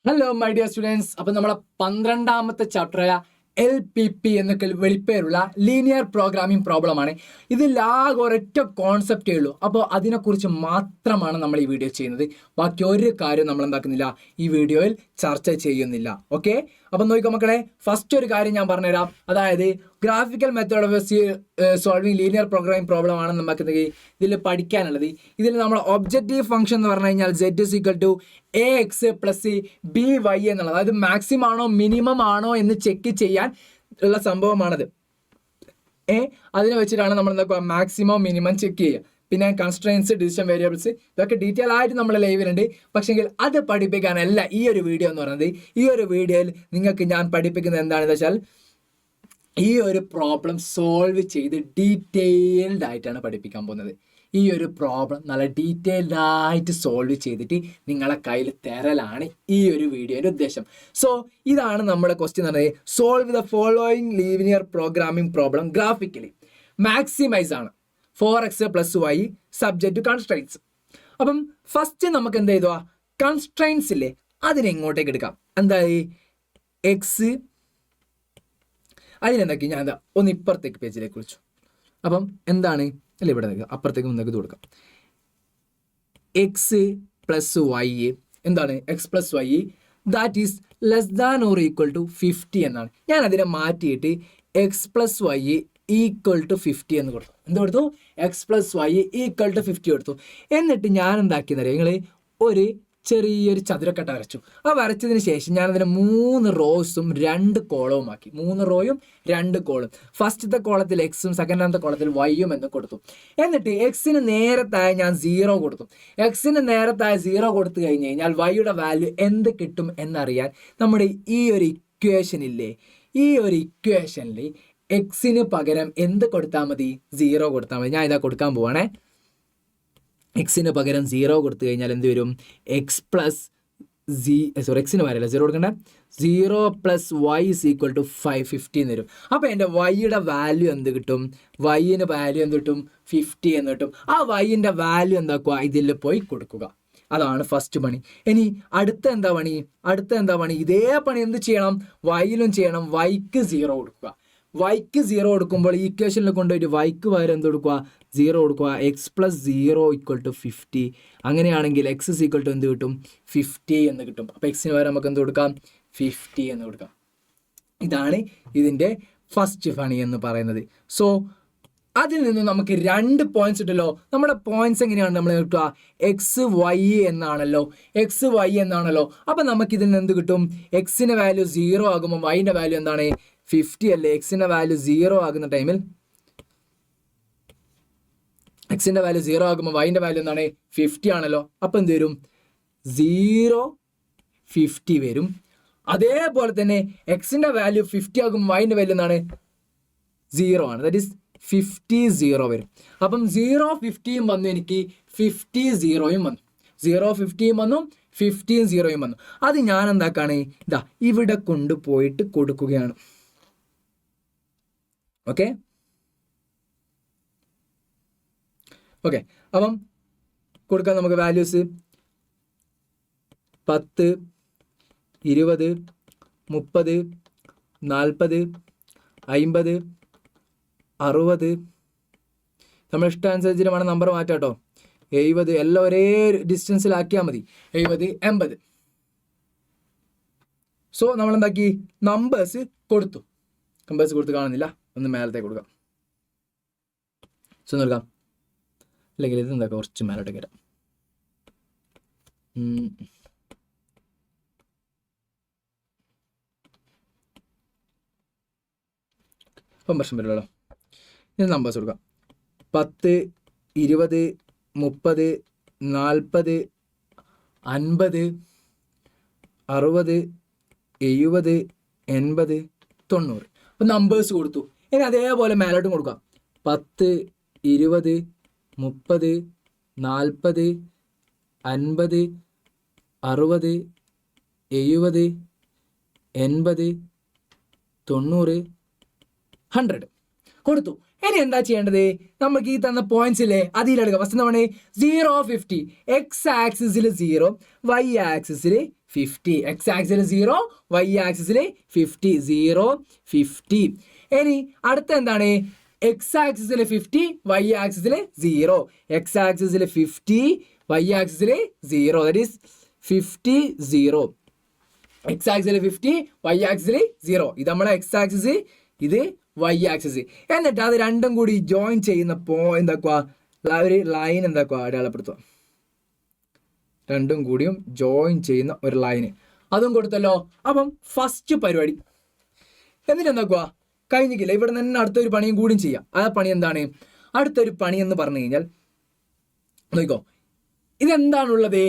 Hello my dear students. അപ്പം നമ്മളെ 12ാമത്തെ ചാപ്റ്ററായ LPP എന്നൊക്കെ വെളിപ്പേരുള്ള ലീനിയർ പ്രോഗ്രാമിംഗ് പ്രോബ്ലമാണ്. ഇതിലാകെ ഒരൊറ്റ കോൺസെപ്റ്റേ ഉള്ളൂ. അപ്പോൾ അതിനെക്കുറിച്ച് മാത്രമാണ് നമ്മൾ ഈ വീഡിയോ ചെയ്യുന്നത്. ബാക്കി ഒരു കാര്യം നമ്മൾ എന്താക്കുന്നില്ല, ഈ വീഡിയോയിൽ ചർച്ച ചെയ്യുന്നില്ല. ഓക്കെ, അപ്പം നോക്കിക്കോ മക്കളെ, ഫസ്റ്റ് ഒരു കാര്യം ഞാൻ പറഞ്ഞുതരാം. അതായത് graphical method of solving linear programming problem ആണ് നമുക്ക് ഇതിൽ പഠിക്കാനുള്ളത്. ഇതിൽ നമ്മൾ ഒബ്ജക്റ്റീവ് ഫംഗ്ഷൻ എന്ന് പറഞ്ഞു കഴിഞ്ഞാൽ z = ax + by എന്നുള്ളത്, അതായത് മാക്സിമം ആണോ മിനിമം ആണോ എന്ന് ചെക്ക് ചെയ്യാൻ ഉള്ള സംഭവമാണത്. അതിനെ വെച്ചിട്ടാണ് നമ്മൾ എന്താക്കുക, മാക്സിമം മിനിമം ചെക്ക് ചെയ്യുക. പിന്നെ കൺസ്ട്രെയിൻസ്, ഡിസിഷൻ വേരിയബിൾസ്, ഇതൊക്കെ ഡീറ്റെയിൽ ആയിട്ട് നമ്മൾ ലൈവിലുണ്ട്. പക്ഷെങ്കിൽ അത് പഠിപ്പിക്കാനല്ല ഈ ഒരു വീഡിയോ എന്ന് പറയുന്നത്. ഈ ഒരു വീഡിയോയിൽ നിങ്ങൾക്ക് ഞാൻ പഠിപ്പിക്കുന്നത് എന്താണെന്ന് വെച്ചാൽ ഈ ഒരു പ്രോബ്ലം സോൾവ് ചെയ്ത് ഡീറ്റെയിൽഡ് ആയിട്ടാണ് പഠിപ്പിക്കാൻ പോകുന്നത്. ഈ ഒരു പ്രോബ്ലം നല്ല ഡീറ്റെയിൽഡ് ആയിട്ട് സോൾവ് ചെയ്തിട്ട് നിങ്ങളെ കയ്യിൽ തരലാണ് ഈ ഒരു വീഡിയോയുടെ ഉദ്ദേശം. സോ ഇതാണ് നമ്മുടെ ക്വസ്റ്റ്യൻ എന്ന് പറയുന്നത്. Solve the following linear programming problem graphically. Maximise ആണ് 4x + y subject to constraints. അപ്പം ഫസ്റ്റ് നമുക്ക് എന്ത് ചെയ്തോ, കൺസ്ട്രെയിൻസ് ഇല്ലേ അതിനെങ്ങോട്ടേക്ക് എടുക്കാം. എന്തായി എക്സ്, അതിനെന്തൊക്കെ ഞാൻ എന്താ ഒന്ന് ഇപ്പുറത്തേക്ക് പേജിലേക്ക് വിളിച്ചു. അപ്പം എന്താണ് അല്ല ഇവിടെ അപ്പുറത്തേക്ക് മുന്നേക്ക് കൊടുക്കാം. എക്സ് + y എന്താണ്, x + y ദാറ്റ് ഈസ് <= 50 എന്നാണ്. ഞാൻ അതിനെ മാറ്റിയിട്ട് x + y = 50 എന്ന് കൊടുത്തു. എന്ത് കൊടുത്തു, x + y = 50 കൊടുത്തു. എന്നിട്ട് ഞാൻ എന്താക്കിയെന്നറിയാം, നിങ്ങൾ ഒരു ചെറിയൊരു ചതുരക്കട്ട വരച്ചു. ആ വരച്ചതിന് ശേഷം ഞാനതിനെ 3 റോസും 2 കോളവും ആക്കി. 3 റോയും 2 കോളും. ഫസ്റ്റത്തെ കോളത്തിൽ എക്സും സെക്കൻഡാമത്തെ കോളത്തിൽ വൈയും എന്ന് കൊടുത്തു. എന്നിട്ട് എക്സിന് നേരത്തായ ഞാൻ 0 കൊടുത്തു. എക്സിന് നേരത്തായ 0 കൊടുത്തു കഴിഞ്ഞ് കഴിഞ്ഞാൽ വൈയുടെ വാല്യൂ എന്ത് കിട്ടും എന്നറിയാൻ നമ്മുടെ ഈ ഒരു ഇക്വേഷൻ ഇല്ലേ, ഈ ഒരു ഇക്വേഷനിൽ എക്സിന് പകരം എന്ത് കൊടുത്താൽ മതി, 0 കൊടുത്താൽ മതി. ഞാൻ ഇതാ കൊടുക്കാൻ പോവാണേ. എക്സിന് പകരം 0 കൊടുത്തു കഴിഞ്ഞാൽ എന്ത് വരും, എക്സിന് പകരമല്ല 0 കൊടുക്കണ്ട, 0 + y = 550 എന്ന് വരും. അപ്പോൾ എൻ്റെ വൈയുടെ വാല്യൂ എന്ത് കിട്ടും, വൈന് വാല്യൂ എന്ത് കിട്ടും, 50 എന്ന് കിട്ടും. ആ വൈൻ്റെ വാല്യൂ എന്താക്കുക, ഇതിൽ പോയി കൊടുക്കുക. അതാണ് ഫസ്റ്റ് പണി. ഇനി അടുത്ത എന്താ പണി, ഇതേ പണി എന്ത് ചെയ്യണം, വൈയിലും ചെയ്യണം. വൈക്ക് 0 കൊടുക്കുക. വൈക്ക് 0 കൊടുക്കുമ്പോൾ ഈ ഇക്വേഷനിൽ കൊണ്ടുപോയിട്ട് വൈക്ക് പകരം എന്ത് കൊടുക്കുക, 0 കൊടുക്കുക. x + 0 = 50. അങ്ങനെയാണെങ്കിൽ x = എന്ത് കിട്ടും, 50 എന്ന് കിട്ടും. അപ്പോൾ എക്സിന് പകരം നമുക്ക് എന്ത് കൊടുക്കാം, 50 എന്ന് കൊടുക്കാം. ഇതാണ് ഇതിൻ്റെ ഫസ്റ്റ് പണി എന്ന് പറയുന്നത്. സോ അതിൽ നിന്ന് നമുക്ക് 2 പോയിന്റ്സ് കിട്ടല്ലോ. നമ്മുടെ പോയിന്റ്സ് എങ്ങനെയാണ് നമ്മൾ കിട്ടുക, എക്സ് വൈ എന്നാണല്ലോ. അപ്പം നമുക്കിതിൽ നിന്ന് എന്ത് കിട്ടും, എക്സിൻ്റെ വാല്യൂ 0 ആകുമ്പോൾ വൈൻ്റെ വാല്യൂ എന്താണ്, 50 അല്ലേ. എക്സിൻ്റെ വാല്യൂ 0 ആകുന്ന ടൈമിൽ എക്സിൻ്റെ വാല്യൂ 0 ആകുമ്പോൾ വൈൻ്റെ വാല്യൂ എന്താണ്, 50 ആണല്ലോ. അപ്പം എന്ത് വരും, 0 50 വരും. അതേപോലെ തന്നെ എക്സിൻ്റെ വാല്യൂ 50 ആകുമ്പോൾ വൈൻ്റെ വാല്യൂ എന്താണ്, 0 ആണ്. ദാറ്റ് ഈസ് 50 0 വരും. അപ്പം 0 50 വന്നു, എനിക്ക് 50 0 വന്നു. 0 50 വന്നു, 50 0 വന്നു. അത് ഞാൻ എന്താക്കാണ്, ഇതാ ഇവിടെ കൊണ്ടുപോയിട്ട് കൊടുക്കുകയാണ്. ഓക്കെ, അപ്പം കൊടുക്കാം നമുക്ക് വാല്യൂസ് 10 20 30 40 50 60. നമ്മൾ ഇഷ്ടാനുസരിച്ചിട്ട് വേണം നമ്പർ മാറ്റാം കേട്ടോ. 70 എല്ലാം ഒരേ ഡിസ്റ്റൻസിലാക്കിയാൽ മതി. 70 80. സോ നമ്മൾ എന്താക്കി, നമ്പേഴ്സ് കൊടുത്തു കാണുന്നില്ല, ഒന്ന് മേലത്തേക്ക് കൊടുക്കാം. സോ നോക്കാം, അല്ലെങ്കിൽ ഇത് എന്താക്കാം, കുറച്ച് മേലോട്ടേക്ക് വരാം. ഇപ്പം പ്രശ്നം വരില്ലല്ലോ. ഇത് നമ്പേഴ്സ് കൊടുക്കാം. 10 20 30 40 50 60 70 80 90. അപ്പം നമ്പേഴ്സ് കൊടുത്തു. ഇനി അതേപോലെ മേലോട്ടും കൊടുക്കാം. 10 20 30 40 50 60 70 80 90 100 കൊടുത്തു. ഇനി എന്താ ചെയ്യേണ്ടത്? നമുക്ക് ഈ തന്ന പോയിന്റ്സ് ഇല്ലേ അതിലെടുക്കാം. ഫസ്റ്റ് എന്താണ് 0 50, എക്സ് ആക്സിസിൽ 0, വൈ ആക്സിസിൽ 50. എക്സ് ആക്സിൽ 0, വൈ ആക്സിസിൽ 50, 0 50. ഇനി അടുത്ത എന്താണ്? എക്സ് ആക്സിസിൽ 50, വൈ ആക്സിസിൽ 0. എക്സ് ആക്സിസിൽ 50, വൈ ആക്സിസിൽ 0. That is 50 0. എക്സ് ആക്സിസിൽ 50, വൈ ആക്സിസിൽ 0. ഇത് നമ്മളെ എക്സ് ആക്സിസ്, ഇത് വൈ ആക്സിസ്. എന്നിട്ട് അത് രണ്ടും കൂടി ജോയിൻ ചെയ്യുന്ന എന്താക്കുക, ഒരു ലൈൻ എന്താക്കുക അടയാളപ്പെടുത്തുക. രണ്ടും കൂടിയും ജോയിൻ ചെയ്യുന്ന ഒരു ലൈന് അതും കൊടുത്തല്ലോ. അപ്പം ഫസ്റ്റ് പരിപാടി എന്നിട്ട് എന്താക്കുക, കഴിഞ്ഞില്ല. ഇവിടെ നിന്ന് അടുത്തൊരു പണിയും കൂടിയും ചെയ്യാം. ആ പണി എന്താണ്? അടുത്തൊരു പണി എന്ന് പറഞ്ഞു കഴിഞ്ഞാൽ നോക്കിക്കോ, ഇതെന്താണുള്ളത്?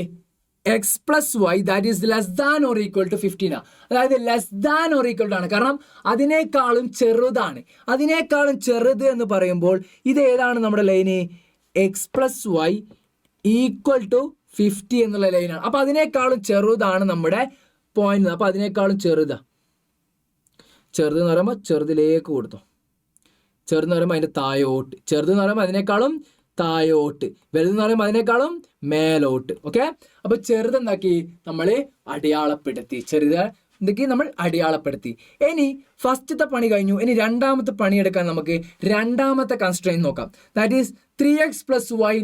X plus Y that is less than or equal to 15. അതായത് less than or equal to ആണ്. കാരണം അതിനേക്കാളും ചെറുതാണ്. അതിനേക്കാളും ചെറുത് എന്ന് പറയുമ്പോൾ ഇത് ഏതാണ് നമ്മുടെ line? X plus y equal to 50 എന്നുള്ള ലൈനാണ്. അപ്പൊ അതിനേക്കാളും ചെറുതാണ് നമ്മുടെ പോയിന്റ്. അപ്പൊ അതിനേക്കാളും ചെറുതെന്ന് പറയുമ്പോൾ ചെറുതിലേക്ക് കൊടുത്തു. ചെറുതെന്ന് പറയുമ്പോൾ അതിന്റെ താഴോട്ട്. ചെറുതെന്ന് പറയുമ്പോൾ അതിനേക്കാളും താഴോട്ട്. വലുതെന്ന് പറയുമ്പോൾ അതിനേക്കാളും മേലോട്ട്. ഓക്കെ, അപ്പൊ ചെറുതെന്താക്കി നമ്മൾ അടയാളപ്പെടുത്തി. ചെറുത് എന്തൊക്കെ നമ്മൾ അടയാളപ്പെടുത്തി. ഇനി ഫസ്റ്റത്തെ പണി കഴിഞ്ഞു. ഇനി രണ്ടാമത്തെ പണിയെടുക്കാൻ നമുക്ക് രണ്ടാമത്തെ കൺസ്ട്രെയിൻ നോക്കാം. That is 3x plus y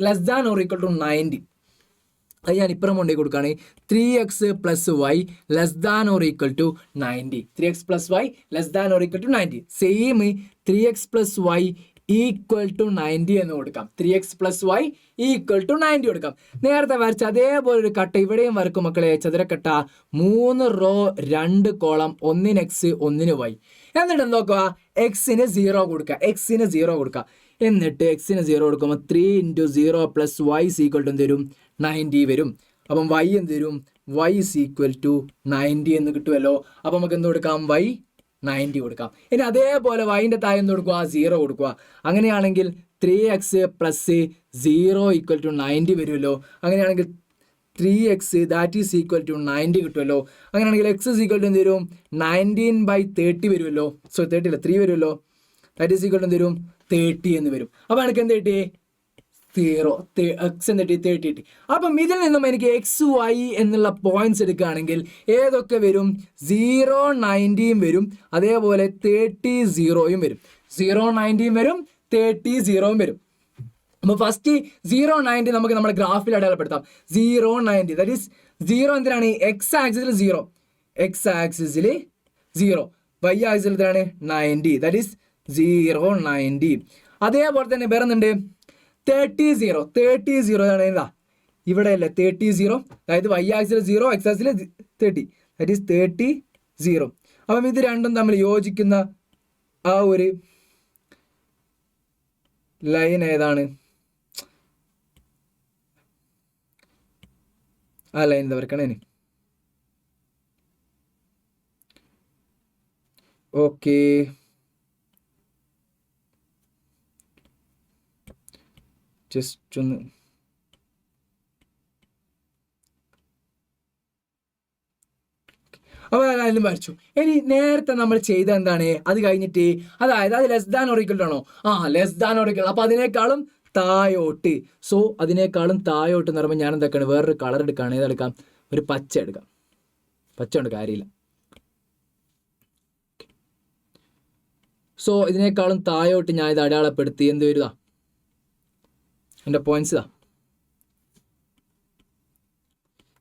less than or equal to 90. അത് ഞാൻ ഇപ്പുറം കൊണ്ടേ കൊടുക്കുകയാണ്. 3x plus y less than or equal to 90. 3x plus y less than or equal to 90. Same 3x plus y equal to 90 എന്ന് കൊടുക്കാം. 3x plus y equal to 90 കൊടുക്കാം. നേരത്തെ വരച്ച അതേപോലെ ഒരു കട്ട ഇവിടെയും വരക്കും മക്കളെ. ചതുരക്കട്ട 3 റോ 2 കോളം, 1 എക്സ് 1 വൈ. എന്നിട്ട് നോക്കുക, എക്സിന് 0 കൊടുക്കുക. എക്സിന് 0 കൊടുക്കുക. എന്നിട്ട് എക്സിന് 0 കൊടുക്കുമ്പോൾ 3 × 0 പ്ലസ് വൈ ഈക്വൽ ടു എന്ത് വരും? 90 വരും. അപ്പം വൈ എന്ത് വരും? വൈ ഈക്വൽ ടു 90 എന്ന് കിട്ടുമല്ലോ. അപ്പം നമുക്ക് എന്ത് കൊടുക്കാം? വൈ 90 കൊടുക്കാം. ഇനി അതേപോലെ വൈൻ്റെ താഴെ എന്ത് കൊടുക്കുക? 0 കൊടുക്കുക. അങ്ങനെയാണെങ്കിൽ 3x പ്ലസ് 0 ഈക്വൽ ടു 90 വരുമല്ലോ. അങ്ങനെയാണെങ്കിൽ 3x that is equal to 90 കിട്ടുമല്ലോ. അങ്ങനെയാണെങ്കിൽ എക്സ് ഈക്വൽ ടു എന്ത് വരും? 19/30 വരുമല്ലോ. 30 അല്ല 3 വരുമല്ലോ. ദാറ്റ് ഈസ് ഈക്വൽ ടു എന്ത് വരും? 30 എന്ന് വരും. അപ്പം എനിക്ക് എന്ത് കിട്ടി? 0. എക്സ് എന്നിട്ട് 30 കിട്ടി. അപ്പം ഇതിൽ നിന്നും എനിക്ക് എക്സ് വൈ എന്നുള്ള പോയിന്റ്സ് എടുക്കുകയാണെങ്കിൽ ഏതൊക്കെ വരും? 0 90 വരും, അതേപോലെ 30 0 വരും. 0 90 വരും, 30 0 വരും. അപ്പോൾ ഫസ്റ്റ് 0 90 നമുക്ക് നമ്മുടെ ഗ്രാഫിൽ അടയാളപ്പെടുത്താം. 0 90 ദാറ്റ് ഈസ് 0 എന്തിനാണ്? എക്സ് ആക്സിസിൽ 0, എക്സ് ആക്സിസിൽ 0, വൈ ആക്സിസിൽ എന്താണ്? 90 ദാറ്റ് ഈസ് 0 90. അതേപോലെ തന്നെ വേറെ എന്തുണ്ട്? 30 0 ആണ് എന്താ ഇവിടെ അല്ലേ? 30 0, അതായത് വൈ ആക്സിൽ 0, എക്സ് ആക്സിൽ 30, ദാറ്റ് ഈസ് 30 0. അപ്പം ഇത് രണ്ടും തമ്മിൽ യോജിക്കുന്ന ആ ഒരു ലൈൻ ഏതാണ്? ആ ലൈൻ എന്താ വരക്കണേ? ഓക്കെ, ജസ്റ്റ് ഒന്ന് അപ്പോൾ അതിലും വരച്ചു. ഇനി നേരത്തെ നമ്മൾ ചെയ്ത എന്താണ്? അത് കഴിഞ്ഞിട്ട് അതായത് അത് ലെസ് ദാൻ ഓർ ഈക്വൽ ആണോ? Less than or equal. അപ്പോൾ അതിനേക്കാളും താഴോട്ട്. സോ അതിനേക്കാളും താഴോട്ട് എന്ന് പറയുമ്പോൾ ഞാൻ എന്തൊക്കെയാണ്? വേറൊരു കളർ എടുക്കുകയാണ്. ഏതെടുക്കാം? ഒരു പച്ച എടുക്കാം. പച്ച കൊണ്ട് കാര്യമില്ല. സോ ഇതിനേക്കാളും താഴോട്ട് ഞാൻ ഇത് അടയാളപ്പെടുത്തി. എന്ത് വരുക? എൻ്റെ പോയിന്റ്സ്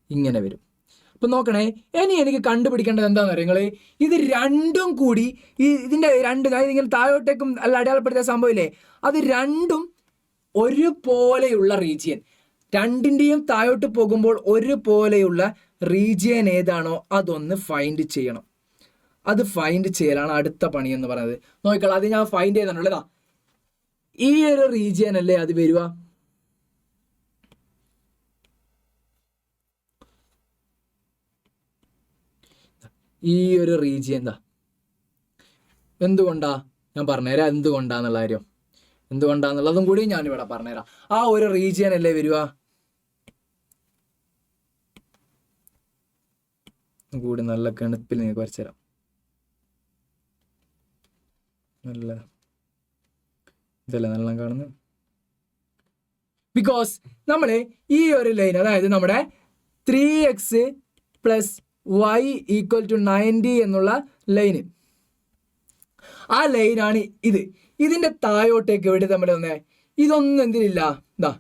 ഇങ്ങനെ വരും. അപ്പം നോക്കണേ, ഇനി എനിക്ക് കണ്ടുപിടിക്കേണ്ടത് എന്താണെന്ന് അറിയുങ്ങൾ? ഇത് രണ്ടും കൂടി ഇതിൻ്റെ രണ്ട് ഇങ്ങനെ താഴോട്ടേക്കും അല്ല അടയാളപ്പെടുത്തിയ സംഭവമില്ലേ, അത് രണ്ടും ഒരുപോലെയുള്ള റീജിയൻ. രണ്ടിൻ്റെയും താഴോട്ട് പോകുമ്പോൾ ഒരുപോലെയുള്ള റീജിയൻ ഏതാണോ അതൊന്ന് ഫൈൻഡ് ചെയ്യണം. അത് ഫൈൻഡ് ചെയ്യലാണ് അടുത്ത പണി എന്ന് പറയുന്നത്. നോക്കിക്കോളാം, അത് ഞാൻ ഫൈൻഡ് ചെയ്തിട്ടുള്ളതാ. ഈ ഒരു റീജിയൻ അല്ലേ അത് വരിക? ഈ ഒരു റീജിയൻ എന്താ? എന്തുകൊണ്ടാ ഞാൻ പറഞ്ഞുതരാം. എന്തുകൊണ്ടാന്നുള്ള കാര്യം, എന്തുകൊണ്ടാന്നുള്ളതും കൂടി ഞാനിവിടെ പറഞ്ഞുതരാം. ആ ഒരു റീജിയൻ അല്ലേ വരിക? കൂടി നല്ല കണുപ്പിൽ നിങ്ങൾക്ക് വരച്ചുതരാം. നല്ല ഇതല്ല നല്ല കാണുന്നത്. ബിക്കോസ് നമ്മൾ ഈ ഒരു ലൈൻ, അതായത് നമ്മുടെ 3x + y = 90 എന്നുള്ള ലൈന്, ആ ലൈനാണ് ഇത്. ഇതിന്റെ താഴോട്ടേക്ക് എവിടെ നമ്മൾ വന്നേ? ഇതൊന്നും എന്തിനില്ല, എന്താ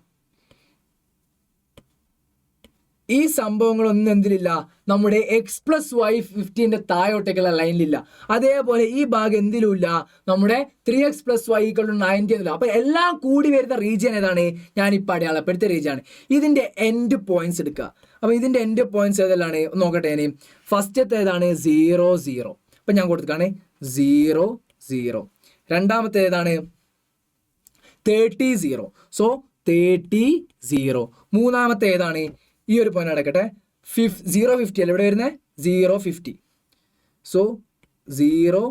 ഈ സംഭവങ്ങളൊന്നും എന്തിലില്ല, നമ്മുടെ x+y15 താഴോട്ടേക്കുള്ള ലൈനിലില്ല. അതേപോലെ ഈ ഭാഗം എന്തിലുമില്ല, നമ്മുടെ 3x + y = 90 എന്നില്ല. അപ്പൊ എല്ലാം കൂടി വരുന്ന റീജിയൻ ഏതാണ്? ഞാനിപ്പോൾ അടയാളപ്പെടുത്തിയ റീജിയൻ ആണ്. ഇതിന്റെ എൻഡ് പോയിന്റ്സ് എടുക്കുക. അപ്പൊ ഇതിന്റെ എൻഡ് പോയിന്റ്സ് ഏതെല്ലാം നോക്കട്ടെ. ഇനി ഫസ്റ്റത്തെ ഏതാണ്? 0 0. അപ്പൊ ഞാൻ കൊടുത്തിട്ടാണ് 0 0. രണ്ടാമത്തെ ഏതാണ്? 30 0. സോ 30 0. മൂന്നാമത്തെ ഏതാണ്? ഈ ഒരു പോയിന്റ് അടക്കട്ടെ, 0 50 അല്ല ഇവിടെ വരുന്നത്, 0 50. സോ 0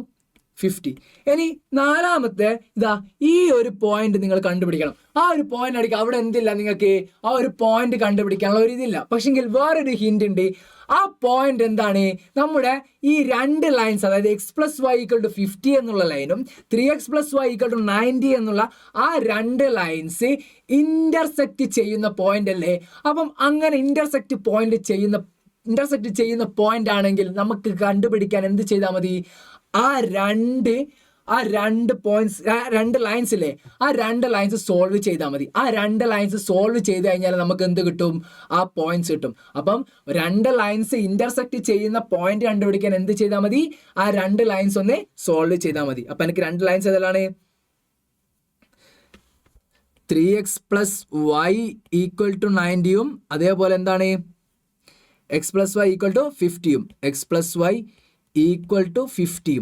50. ഇനി നാലാമത്തെ ഇതാ ഈ ഒരു പോയിന്റ് നിങ്ങൾ കണ്ടുപിടിക്കണം. ആ ഒരു പോയിന്റ് അടിക്കുക. അവിടെ എന്തില്ല, നിങ്ങൾക്ക് ആ ഒരു പോയിന്റ് കണ്ടുപിടിക്കാനുള്ള ഒരു ഇതില്ല. പക്ഷെങ്കിൽ വേറൊരു ഹിന്റ് ഉണ്ട്. ആ പോയിന്റ് എന്താണ്? നമ്മുടെ ഈ രണ്ട് ലൈൻസ്, അതായത് x+y = 50 എന്നുള്ള ലൈനും 3x + y = 90 എന്നുള്ള ആ രണ്ട് ലൈൻസ് ഇന്റർസെക്റ്റ് ചെയ്യുന്ന പോയിന്റ് അല്ലേ? അപ്പം അങ്ങനെ ഇന്റർസെക്റ്റ് ചെയ്യുന്ന പോയിന്റ് ആണെങ്കിൽ നമുക്ക് കണ്ടുപിടിക്കാൻ എന്ത് ചെയ്താൽ മതി? ആ രണ്ട് പോയിന്റ്സ്, രണ്ട് ലൈൻസ് ഇല്ലേ, ആ രണ്ട് ലൈൻസ് സോൾവ് ചെയ്താൽ മതി. ആ രണ്ട് ലൈൻസ് സോൾവ് ചെയ്ത് കഴിഞ്ഞാൽ നമുക്ക് എന്ത് കിട്ടും? ആ പോയിന്റ്സ് കിട്ടും. അപ്പം രണ്ട് ലൈൻസ് ഇന്റർസെക്റ്റ് ചെയ്യുന്ന പോയിന്റ് കണ്ടുപിടിക്കാൻ എന്ത് ചെയ്താൽ മതി? ആ രണ്ട് ലൈൻസ് ഒന്ന് സോൾവ് ചെയ്താൽ മതി. അപ്പൊ എനിക്ക് രണ്ട് ലൈൻസ് ഏതാണ്? 3x + y = 90 അതേപോലെ എന്താണ്? x + y = 50 x + y = 50.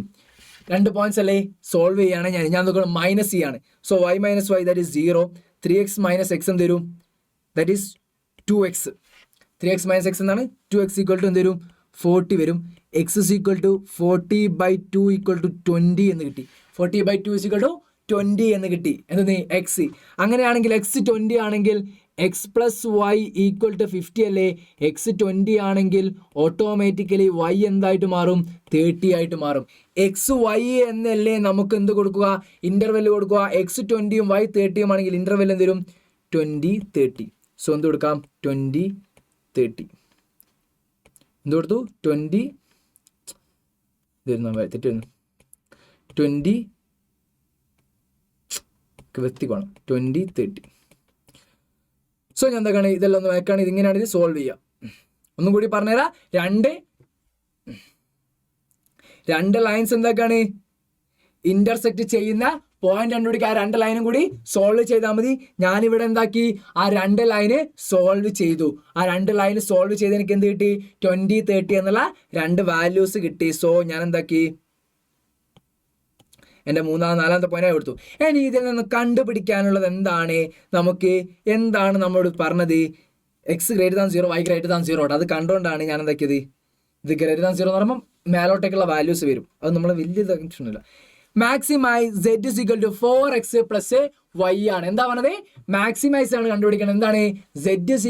രണ്ട് പോയിന്റ്സ് അല്ലേ? സോൾവ് ചെയ്യാണ് ഞാൻ നോക്കണം, മൈനസ് ചെയ്യാണ്. So y - y that is 0. 3x - x എന്ത് വരും? That is 2x. 3x - x എന്താണ്? 2x = എന്ത് വരും? 40 വരും. x = 40/2 = 20 എന്ന് കിട്ടി. 40/2 = 20 എന്ന് കിട്ടി. എന്ത്? x. അങ്ങനെയാണെങ്കിൽ x 20 ആണെങ്കിൽ x + y = 50 അല്ലേ? x 20 ആണെങ്കിൽ ഓട്ടോമാറ്റിക്കലി y എന്തായിട്ട് മാറും? 30 ആയിട്ട് മാറും. x y എന്നല്ലേ നമുക്ക് എന്ത് കൊടുക്കുക? ഇന്റർവെൽ കൊടുക്കുക. x 20 y 30 ആണെങ്കിൽ ഇന്റർവെൽ എന്ത് വരും? 20 30. സോ എന്ത് കൊടുക്കാം? 20 30. എന്ത് കൊടുത്തു? 20 വ്യക്തികോണം 20 30. സോ ഞാൻ എന്തൊക്കെയാണ് ഇതെല്ലാം ഒന്ന് വായിക്കുകയാണ്. ഇതിങ്ങനെയാണ് ഇത് സോൾവ് ചെയ്യുക. ഒന്നും കൂടി പറഞ്ഞുതരാം. രണ്ട് ലൈൻസ് എന്തൊക്കെയാണ്? ഇന്റർസെക്റ്റ് ചെയ്യുന്ന പോയിന്റ് കണ്ടുപിടിക്കുക. ആ രണ്ട് ലൈനും കൂടി സോൾവ് ചെയ്താൽ മതി. ഞാനിവിടെ എന്താക്കി? ആ രണ്ട് ലൈന് സോൾവ് ചെയ്തു. ആ രണ്ട് ലൈന് സോൾവ് ചെയ്ത് എനിക്ക് എന്ത് കിട്ടി? 20 30 എന്നുള്ള രണ്ട് വാല്യൂസ് കിട്ടി. സോ ഞാൻ എന്താക്കി? എൻ്റെ നാലാമത്തെ പോയിന്റ് കൊടുത്തു. ഇനി ഇതിൽ നിന്ന് കണ്ടുപിടിക്കാനുള്ളത് എന്താണ്? എന്താണ് നമ്മളോട് പറഞ്ഞത്? x > 0 y > 0. അത് കണ്ടുകൊണ്ടാണ് ഞാൻ എന്താക്കിയത്? ഇത് > 0 എന്ന് പറയുമ്പോൾ മേലോട്ടേക്കുള്ള വാല്യൂസ് വരും. അത് നമ്മൾ വലിയ ഇതൊന്നുമില്ല. മാക്സിമൈസ് z = 4x + y ആണ്. എന്താ പറഞ്ഞത്? മാക്സിമൈസ് ആണ് കണ്ടുപിടിക്കണം. എന്താണ്? z =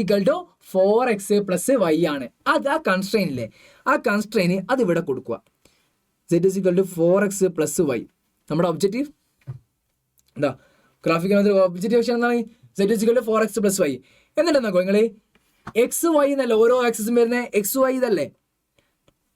4x + y ആണ്. അത് ആ കൺസ്ട്രെയിൻ ഇല്ലേ, ആ കൺസ്ട്രെയിൻ അത് ഇവിടെ കൊടുക്കുക. z = 4x + y. നമ്മുടെ ഒബ്ജക്റ്റീവ് എന്താ? ഗ്രാഫിക്കൽ ഒബ്ജക്റ്റീവ് എന്താണ്? z = 4x + y. എന്നിട്ട് നോക്കൂ നിങ്ങൾ, എക്സ് വൈ എന്നല്ല ഓരോ ആക്സിസും വരുന്നത്, എക്സ് വൈ ഇതല്ലേ?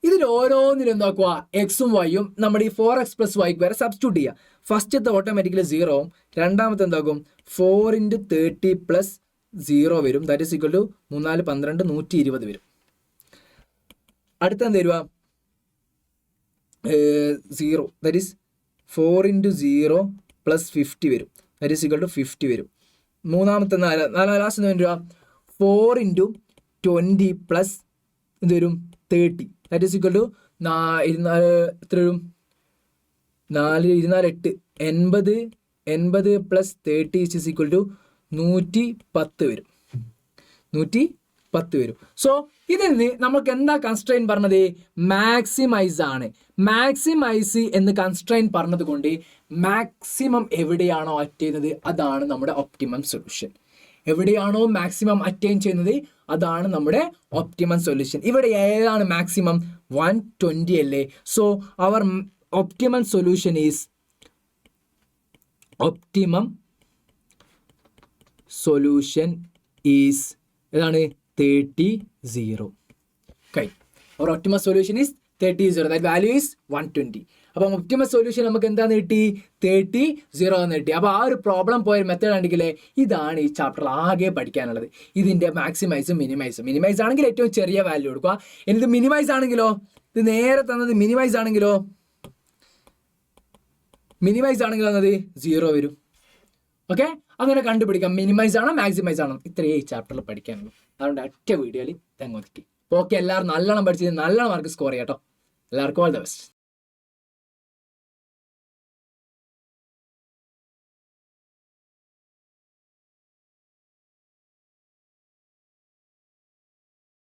ഇതിൽ ഓരോന്നിലും എന്താക്കുക? എക്സും വൈയും നമ്മുടെ ഈ 4x + y വരെ സബ്സ്റ്റിറ്റ്യൂട്ട് ചെയ്യുക. ഫസ്റ്റത്തെ ഓട്ടോമാറ്റിക്കലി 0 ആവും. രണ്ടാമത്തെ എന്താകും? 4 × 30 + 0 വരും. ദാറ്റ് ഈസ് ഈക്വൽ ടു 3 4 12 120 വരും. അടുത്ത എന്ത് വരിക? 0 ദാറ്റ് ഈസ് 4 × 0 + 50 വരും. ദാറ്റ് ഈസ് ഈക്വൽ ടു 50 വരും. മൂന്നാമത്തെ ലാസ്റ്റ് എന്ത് വരിക? 4 × 20 + എന്ത് വരും? 30. ദാറ്റ് ഈസ് ഈക്വൽ ടു എത്ര വരും? 4 24 8 80 80 + 30 ഈസ് ഈക്വൽ ടു 110 വരും. 110 വരും. സോ ഇതിൽ നിന്ന് നമുക്ക് എന്താ കൺസ്ട്രെയിൻ പറഞ്ഞത്? മാക്സിമൈസ് ആണ്. മാക്സിമൈസ് എന്ന് കൺസ്ട്രെയിൻ പറഞ്ഞത് കൊണ്ട് മാക്സിമം എവിടെയാണോ അറ്റൈൻ ചെയ്യുന്നത് അതാണ് നമ്മുടെ ഒപ്റ്റിമം സൊല്യൂഷൻ. എവിടെയാണോ മാക്സിമം അറ്റൈൻ ചെയ്യുന്നത് അതാണ് നമ്മുടെ ഒപ്റ്റിമം സൊല്യൂഷൻ. ഇവിടെ ഏതാണ് മാക്സിമം? 120 അല്ലേ? So our optimum solution is optimum solution is ഏതാണ് 30 കൈ or optimal solution is 30 that value is 120. അപ്പം ഒപ്റ്റിമൽ സൊല്യൂഷൻ നമുക്ക് എന്താന്ന് കിട്ടി 30 എന്ന് കിട്ടി. അപ്പോൾ ആ ഒരു പ്രോബ്ലം പോയ മെത്തേഡ് ആണെങ്കിലേ ഇതാണ് ഈ ചാപ്റ്ററിൽ ആകെ പഠിക്കാനുള്ളത്. ഇതിൻ്റെ മാക്സിമൈസും മിനിമൈസ് ആണെങ്കിൽ ഏറ്റവും ചെറിയ വാല്യൂ കൊടുക്കുക. എന്നിട്ട് മിനിമൈസ് ആണെങ്കിലോ ഇത് നേരെ തന്നത് മിനിമൈസ് ആണെങ്കിലോ എന്നത് 0 വരും. ഓക്കെ, അങ്ങനെ കണ്ടുപിടിക്കാം മിനിമൈസ് ആണോ മാക്സിമൈസ് ആണോ. ഇത്രയേ ഈ ചാപ്റ്ററിൽ പഠിക്കാനുള്ളൂ. അതുകൊണ്ട് ഒറ്റ വീഡിയോയിൽ തെങ്ങൊതുക്കി. ഓക്കെ, എല്ലാവരും നല്ലോണം പഠിച്ചത് നല്ലോണം മാർക്ക് സ്കോർ ചെയ്യാം കേട്ടോ. എല്ലാവർക്കും ഓൾ ദ ബെസ്റ്റ്.